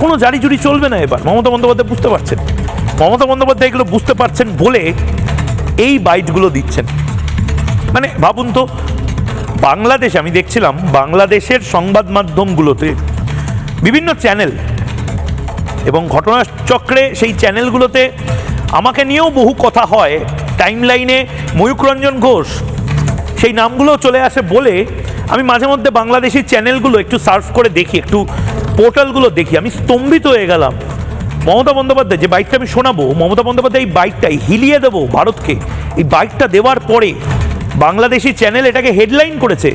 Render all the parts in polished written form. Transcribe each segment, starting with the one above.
কোনো জারি জুরি চলবে না এবার। মমতা বন্দ্যোপাধ্যায় বুঝতে পারছেন, মমতা বন্দ্যোপাধ্যায় এগুলো বুঝতে পারছেন বলে এই বাইটগুলো দিচ্ছেন। মানে ভাবুন তো, বাংলাদেশ, আমি দেখছিলাম বাংলাদেশের সংবাদ মাধ্যমগুলোতে বিভিন্ন চ্যানেল এবং ঘটনাচক্রে সেই চ্যানেলগুলোতে আমাকে নিয়েও বহু কথা হয়। টাইম লাইনে ময়ূখ রঞ্জন ঘোষ সেই নামগুলো চলে আসে বলে আমি মাঝে মধ্যে বাংলাদেশি চ্যানেলগুলো একটু সার্চ করে দেখি, একটু পোর্টালগুলো দেখি, আমি স্তম্ভিত হয়ে গেলাম। মমতা বন্দ্যোপাধ্যায় যে বাইকটা আমি শোনাবো, মমতা বন্দ্যোপাধ্যায় এই বাইকটাই হিলিয়ে দেবো ভারতকে, এই বাইকটা দেওয়ার পরে বাংলাদেশি চ্যানেল এটাকে হেডলাইন করেছে,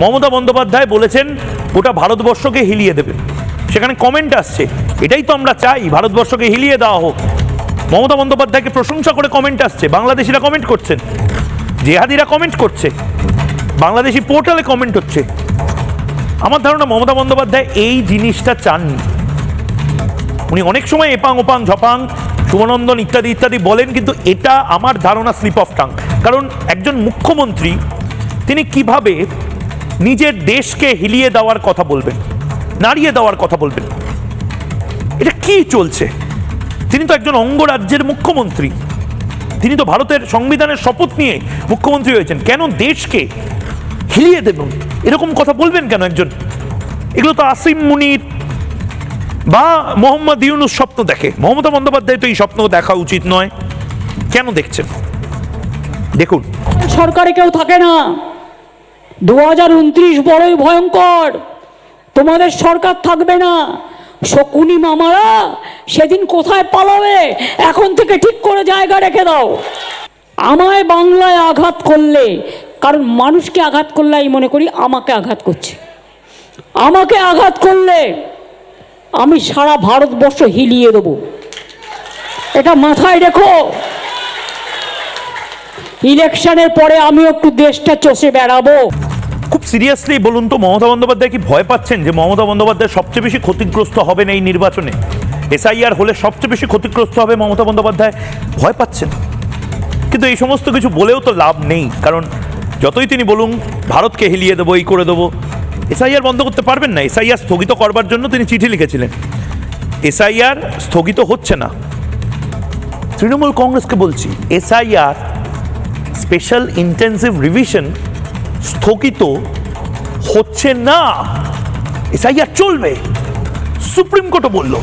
মমতা বন্দ্যোপাধ্যায় বলেছেন গোটা ভারতবর্ষকে হিলিয়ে দেবেন। সেখানে কমেন্ট আসছে, এটাই তো আমরা চাই, ভারতবর্ষকে হিলিয়ে দেওয়া হোক। মমতা বন্দ্যোপাধ্যায়কে প্রশংসা করে কমেন্ট আসছে, বাংলাদেশিরা কমেন্ট করছেন, জেহাদিরা কমেন্ট করছে, বাংলাদেশি পোর্টালে কমেন্ট হচ্ছে। আমার ধারণা মমতা বন্দ্যোপাধ্যায় এই জিনিসটা চাননি। উনি অনেক সময় এপাং ওপাং ঝপাং শুভনন্দন ইত্যাদি ইত্যাদি বলেন, কিন্তু এটা আমার ধারণা স্লিপ অফ টাং। কারণ একজন মুখ্যমন্ত্রী তিনি কিভাবে নিজের দেশকে হিলিয়ে দেওয়ার কথা বলবেন, নাড়িয়ে দেওয়ার কথা বলবেন? এটা কি চলছে? তিনি তো একজন অঙ্গরাজ্যের মুখ্যমন্ত্রী, তিনি তো ভারতের সংবিধানের শপথ নিয়ে মুখ্যমন্ত্রী হয়েছেন। কেন দেশকে হিলিয়ে দেবেন এরকম কথা বলবেন কেন একজন? এগুলো তো আসিম মুনির বা মোহাম্মদ ইউনুস স্বপ্ন দেখে, মমতা বন্দ্যোপাধ্যায় তো এই স্বপ্ন দেখা উচিত নয়। কেন দেখছেন? দেখুন, সরকারে কেউ থাকে না। 2029 বড়ই ভয়ঙ্কর, তোমাদের সরকার থাকবে না। শকুনি মামারা সেদিন কোথায় পালাবে, এখন থেকে ঠিক করে জায়গা রেখে দাও। আমায় বাংলায় আঘাত করলে, কারণ মানুষকে আঘাত করলে আমি মনে করি আমাকে আঘাত করছে। আমাকে আঘাত করলে আমি সারা ভারতবর্ষ হিলিয়ে দেবো, এটা মাথায় রেখো। ইলেকশনের পরে আমি একটু দেশটা চষে বেড়াবো। খুব সিরিয়াসলি বলুন তো, মমতা বন্দ্যোপাধ্যায় কি ভয় পাচ্ছেন যে মমতা বন্দ্যোপাধ্যায় সবচেয়ে বেশি ক্ষতিগ্রস্ত হবেন এই নির্বাচনে? এসআইআর হলে সবচেয়ে বেশি ক্ষতিগ্রস্ত হবে মমতা বন্দ্যোপাধ্যায়, ভয় পাচ্ছেন। কিন্তু এই সমস্ত কিছু বলেও তো লাভ নেই, কারণ যতই তিনি বলুন ভারতকে হিলিয়ে দেবো, এই করে দেবো, এসআইআর বন্ধ করতে পারবেন না। এসআইআর স্থগিত করবার জন্য তিনি চিঠি লিখেছিলেন, এসআইআর স্থগিত হচ্ছে না। তৃণমূল কংগ্রেসকে বলছি, এসআইআর স্পেশাল ইন্টেন্সিভ রিভিশন স্থগিত হচ্ছে না, এসআইআর চলবে। সুপ্রিম কোর্টও বলল।